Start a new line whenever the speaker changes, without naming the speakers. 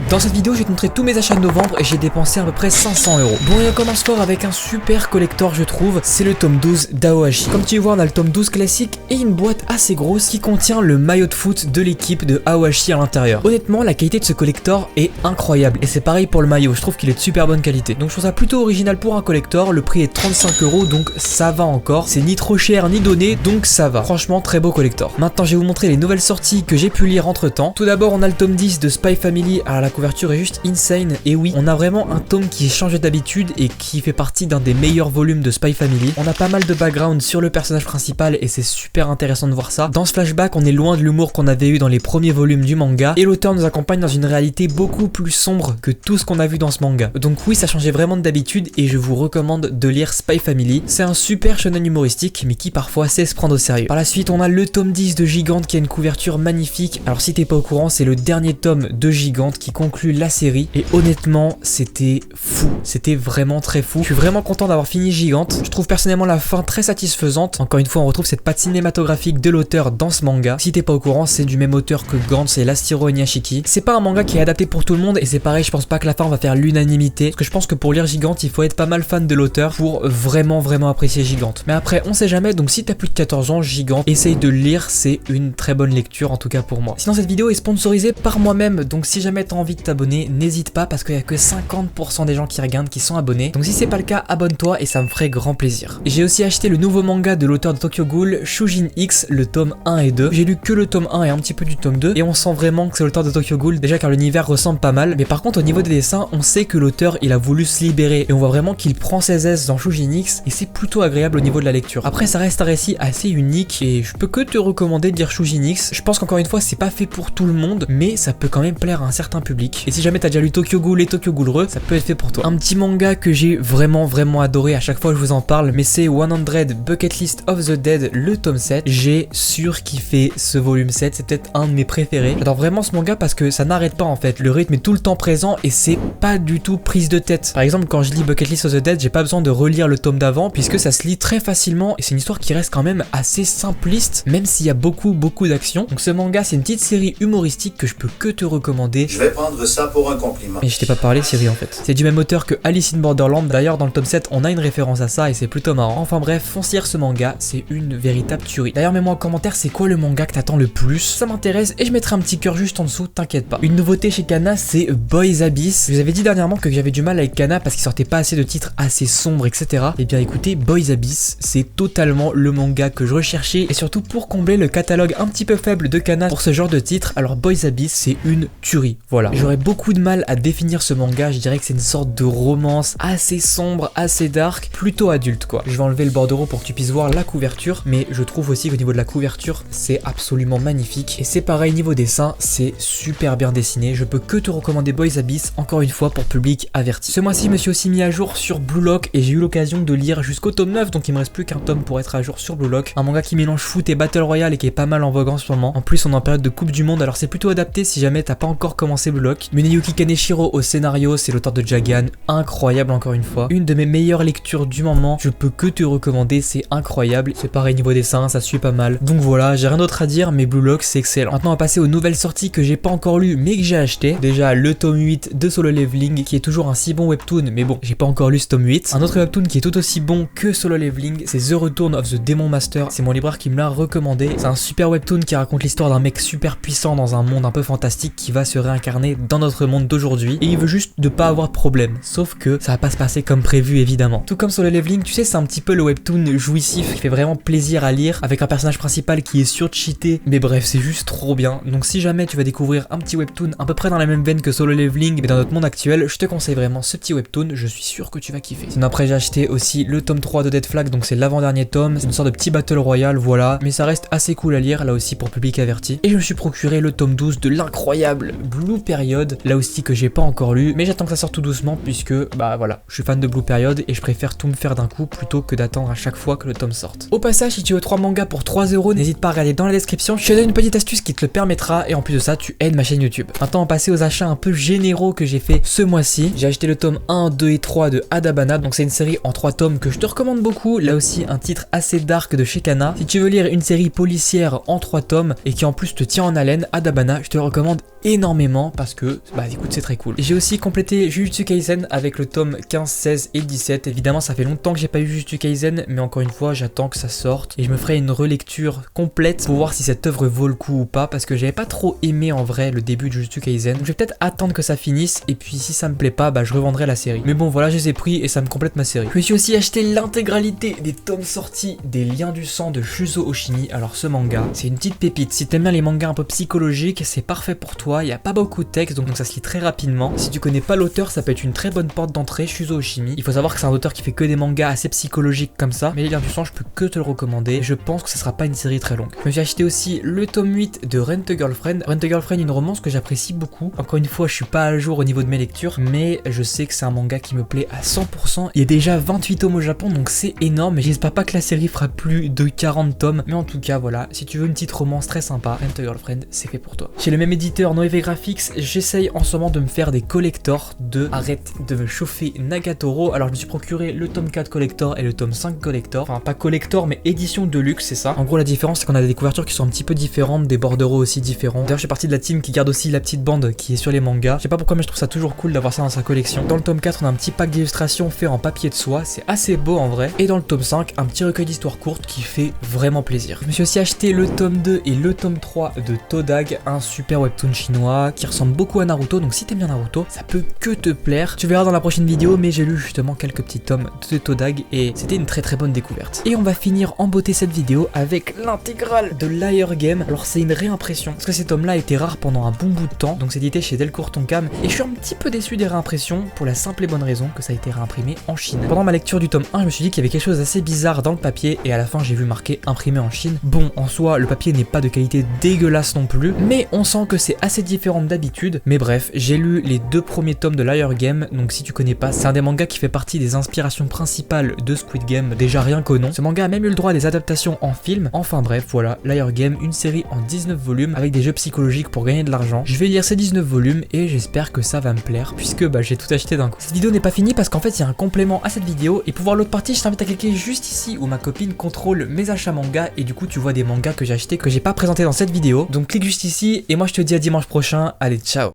Dans cette vidéo, je vais te montrer tous mes achats de novembre et j'ai dépensé à peu près 500 €. Bon, et on commence fort avec un super collector, je trouve. C'est le tome 12 d'Aohashi. Comme tu vois, on a le tome 12 classique et une boîte assez grosse qui contient le maillot de foot de l'équipe de Aohashi à l'intérieur. Honnêtement, la qualité de ce collector est incroyable et c'est pareil pour le maillot. Je trouve qu'il est de super bonne qualité. Donc je trouve ça plutôt original pour un collector. Le prix est 35 €, donc ça va encore. C'est ni trop cher ni donné, donc ça va. Franchement, très beau collector. Maintenant, je vais vous montrer les nouvelles sorties que j'ai pu lire entre temps. Tout d'abord, on a le tome 10 de Spy Family. Alors la couverture est juste insane. Et oui, on a vraiment un tome qui change d'habitude et qui fait partie d'un des meilleurs volumes de Spy Family. On a pas mal de background sur le personnage principal et c'est super intéressant de voir ça. Dans ce flashback, on est loin de l'humour qu'on avait eu dans les premiers volumes du manga et l'auteur nous accompagne dans une réalité beaucoup plus sombre que tout ce qu'on a vu dans ce manga. Donc oui, ça changeait vraiment d'habitude et je vous recommande de lire Spy Family. C'est un super shonen humoristique mais qui parfois sait se prendre au sérieux. Par la suite, on a le tome 10 de Gigante qui a une couverture magnifique. Alors si t'es pas au courant, c'est le dernier tome de Gigante qui conclut la série et honnêtement, c'était fou. C'était vraiment très fou. Je suis vraiment content d'avoir fini Gigante. Je trouve personnellement la fin très satisfaisante. Encore une fois, on retrouve cette patte cinématographique de l'auteur dans ce manga. Si t'es pas au courant, c'est du même auteur que Gantz et Lastiro Inuyashiki. C'est pas un manga qui est adapté pour tout le monde et c'est pareil, je pense pas que la fin va faire l'unanimité parce que je pense que pour lire Gigante, il faut être pas mal fan de l'auteur pour vraiment apprécier Gigante. Mais après, on sait jamais, donc si t'as plus de 14 ans, Gigante, essaye de le lire, c'est une très bonne lecture en tout cas pour moi. Sinon, cette vidéo est sponsorisée par moi-même, donc si jamais t'as envie de t'abonner, n'hésite pas parce qu'il y a que 50% des gens qui regardent qui sont abonnés. Donc si c'est pas le cas, abonne-toi et ça me ferait grand plaisir. J'ai aussi acheté le nouveau manga de l'auteur de Tokyo Ghoul, Shujin X, le tome 1 et 2. J'ai lu que le tome 1 et un petit peu du tome 2 et on sent vraiment que c'est l'auteur de Tokyo Ghoul, déjà car l'univers ressemble pas mal, mais par contre au niveau des dessins, on sait que l'auteur il a voulu se libérer et on voit vraiment qu'il prend ses aises dans Shujin X et c'est plutôt agréable au niveau de la lecture. Après ça reste un récit assez unique et je peux que te recommander de lire Shujin X. Je pense qu'encore une fois c'est pas fait pour tout le monde, mais ça peut quand même plaire à un certain public. Et si jamais t'as déjà lu Tokyo Ghoul et Tokyo Ghoul Re, ça peut être fait pour toi. Un petit manga que j'ai vraiment adoré, à chaque fois je vous en parle, mais c'est 100 Bucket List of the Dead, le tome 7. J'ai surkiffé ce volume 7, c'est peut-être un de mes préférés. J'adore vraiment ce manga parce que ça n'arrête pas en fait, le rythme est tout le temps présent et c'est pas du tout prise de tête. Par exemple, quand je lis Bucket List of the Dead, j'ai pas besoin de relire le tome d'avant puisque ça se lit très facilement et c'est une histoire qui reste quand même assez simpliste, même s'il y a beaucoup d'action. Donc ce manga, c'est une petite série humoristique que je peux que te recommander.
Je vais prendre ça pour un compliment.
Mais je t'ai pas parlé série en fait. C'est du même auteur que Alice in Borderland. D'ailleurs, dans le tome 7, on a une référence à ça et c'est plutôt marrant. Enfin bref, fonce lire ce manga, c'est une véritable tuerie. D'ailleurs, mets-moi en commentaire, c'est quoi le manga que t'attends le plus? Ça m'intéresse et je mettrai un petit cœur juste en dessous, t'inquiète pas. Une nouveauté chez Kana, c'est Boys Abyss. Je vous avais dit dernièrement que j'avais du mal avec Kana parce qu'il sortait pas assez de titres assez sombres, etc. Et bien écoutez, Boys Abyss, c'est totalement le manga que je recherchais et surtout pour combler le catalogue un petit peu faible de Kana pour ce genre de titre. Alors Boys Abyss, c'est une tuerie. Voilà. J'aurais beaucoup de mal à définir ce manga, je dirais que c'est une sorte de romance assez sombre, assez dark, plutôt adulte quoi. Je vais enlever le bordereau pour que tu puisses voir la couverture, mais je trouve aussi qu'au niveau de la couverture, c'est absolument magnifique. Et c'est pareil niveau dessin, c'est super bien dessiné. Je peux que te recommander Boys Abyss, encore une fois pour public averti. Ce mois-ci, je me suis aussi mis à jour sur Blue Lock et j'ai eu l'occasion de lire jusqu'au tome 9, donc il me reste plus qu'un tome pour être à jour sur Blue Lock. Un manga qui mélange foot et Battle Royale et qui est pas mal en vogue en ce moment. En plus, on est en période de Coupe du Monde, alors c'est plutôt adapté si jamais t'as pas encore commencé Blue Lock. Muneyuki Kaneshiro au scénario, c'est l'auteur de Jagan, incroyable encore une fois. Une de mes meilleures lectures du moment, je peux que te recommander, c'est incroyable. C'est pareil niveau dessin, ça suit pas mal. Donc voilà, j'ai rien d'autre à dire, mais Blue Lock c'est excellent. Maintenant on va passer aux nouvelles sorties que j'ai pas encore lues mais que j'ai acheté. Déjà le tome 8 de Solo Leveling qui est toujours un si bon webtoon, mais bon, j'ai pas encore lu ce tome 8. Un autre webtoon qui est tout aussi bon que Solo Leveling, c'est The Return of the Demon Master. C'est mon libraire qui me l'a recommandé. C'est un super webtoon qui raconte l'histoire d'un mec super puissant dans un monde un peu fantastique qui va se réincarner dans notre monde d'aujourd'hui et il veut juste de pas avoir de problème. Sauf que ça va pas se passer comme prévu évidemment. Tout comme Solo Leveling, tu sais, c'est un petit peu le webtoon jouissif qui fait vraiment plaisir à lire avec un personnage principal qui est surcheaté. Mais bref, c'est juste trop bien. Donc si jamais tu vas découvrir un petit webtoon à peu près dans la même veine que Solo Leveling mais dans notre monde actuel, je te conseille vraiment ce petit webtoon, je suis sûr que tu vas kiffer. Sinon après j'ai acheté aussi le tome 3 de Dead Flag, donc c'est l'avant-dernier tome, c'est une sorte de petit battle royale, voilà, mais ça reste assez cool à lire là aussi pour public averti. Et je me suis procuré le tome 12 de l'incroyable Blue Period, là aussi que j'ai pas encore lu, mais j'attends que ça sorte tout doucement puisque bah voilà, je suis fan de Blue Period et je préfère tout me faire d'un coup plutôt que d'attendre à chaque fois que le tome sorte. Au passage, si tu veux 3 mangas pour 3 €, n'hésite pas à regarder dans la description, je te donne une petite astuce qui te le permettra et en plus de ça, tu aides ma chaîne YouTube. Maintenant, on va passer aux achats un peu généraux que j'ai fait ce mois-ci. J'ai acheté le tome 1, 2 et 3 de Adabana, donc c'est une série en 3 tomes que je te recommande beaucoup, là aussi un titre assez dark de chez Kana. Si tu veux lire une série policière en 3 tomes et qui en plus te tient en haleine, Adabana, je te le recommande énormément parce que bah écoute c'est très cool. J'ai aussi complété Jujutsu Kaisen avec le tome 15, 16 et 17. Évidemment ça fait longtemps que j'ai pas eu Jujutsu Kaisen, mais encore une fois j'attends que ça sorte et je me ferai une relecture complète pour voir si cette œuvre vaut le coup ou pas, parce que j'avais pas trop aimé en vrai le début de Jujutsu Kaisen. Donc je vais peut-être attendre que ça finisse et puis si ça me plaît pas bah je revendrai la série. Mais bon voilà, je les ai pris et ça me complète ma série. Je me suis aussi acheté l'intégralité des tomes sortis des Liens du sang de Shuzo Oshimi. Alors ce manga c'est une petite pépite. Si t'aimes bien les mangas un peu psychologiques, c'est parfait pour toi. Il y a pas beaucoup de texte donc ça se lit très rapidement. Si tu connais pas l'auteur, ça peut être une très bonne porte d'entrée. Shuzo Oshimi, il faut savoir que c'est un auteur qui fait que des mangas assez psychologiques comme ça, mais les Liens du sang je peux que te le recommander. Je pense que ça sera pas une série très longue. Je me suis acheté aussi le tome 8 de Rent a Girlfriend. Rent a Girlfriend, une romance que j'apprécie beaucoup. Encore une fois je suis pas à jour au niveau de mes lectures, mais je sais que c'est un manga qui me plaît à 100%. Il y a déjà 28 tomes au Japon donc c'est énorme. J'espère pas que la série fera plus de 40 tomes, mais en tout cas voilà, si tu veux une petite romance très sympa, Rent a Girlfriend c'est fait pour toi. Chez le même éditeur Noévé Graphics, j'essaye en ce moment de me faire des collectors de Arrête de me chauffer Nagatoro. Alors je me suis procuré le tome 4 collector et le tome 5 collector, enfin pas collector mais édition de luxe, c'est ça. En gros la différence c'est qu'on a des couvertures qui sont un petit peu différentes, des bordereaux aussi différents. D'ailleurs je fais partie de la team qui garde aussi la petite bande qui est sur les mangas. Je sais pas pourquoi mais je trouve ça toujours cool d'avoir ça dans sa collection. Dans le tome 4 on a un petit pack d'illustrations fait en papier de soie, c'est assez beau en vrai. Et dans le tome 5 un petit recueil d'histoires courtes qui fait vraiment plaisir. Je me suis aussi acheté le tome 2 et le tome 3 de Todag, un super webtoon chinois qui ressemble beaucoup à Naruto, donc si t'aimes bien Naruto ça peut que te plaire. Tu verras dans la prochaine vidéo, mais j'ai lu justement quelques petits tomes de Todag et c'était une très bonne découverte. Et on va finir en beauté cette vidéo avec l'intégrale de Liar Game. Alors c'est une réimpression parce que cet tome là était rare pendant un bon bout de temps, donc c'est édité chez Delcourt Tonkam et je suis un petit peu déçu des réimpressions pour la simple et bonne raison que ça a été réimprimé en Chine. Pendant ma lecture du tome 1 je me suis dit qu'il y avait quelque chose d'assez bizarre dans le papier et à la fin j'ai vu marqué imprimé en Chine. Bon en soi le papier n'est pas de qualité dégueulasse non plus, mais on sent que c'est assez différent d'habitude. Mais bref, j'ai lu les 2 premiers tomes de Liar Game, donc si tu connais pas, c'est un des mangas qui fait partie des inspirations principales de Squid Game, déjà rien qu'au nom. Ce manga a même eu le droit à des adaptations en film. Enfin bref, voilà, Liar Game, une série en 19 volumes avec des jeux psychologiques pour gagner de l'argent. Je vais lire ces 19 volumes et j'espère que ça va me plaire puisque bah j'ai tout acheté d'un coup. Cette vidéo n'est pas finie parce qu'en fait il y a un complément à cette vidéo et pour voir l'autre partie je t'invite à cliquer juste ici où ma copine contrôle mes achats manga et du coup tu vois des mangas que j'ai achetés que j'ai pas présenté dans cette vidéo. Donc clique juste ici et moi je te dis à dimanche prochain. Allez ciao.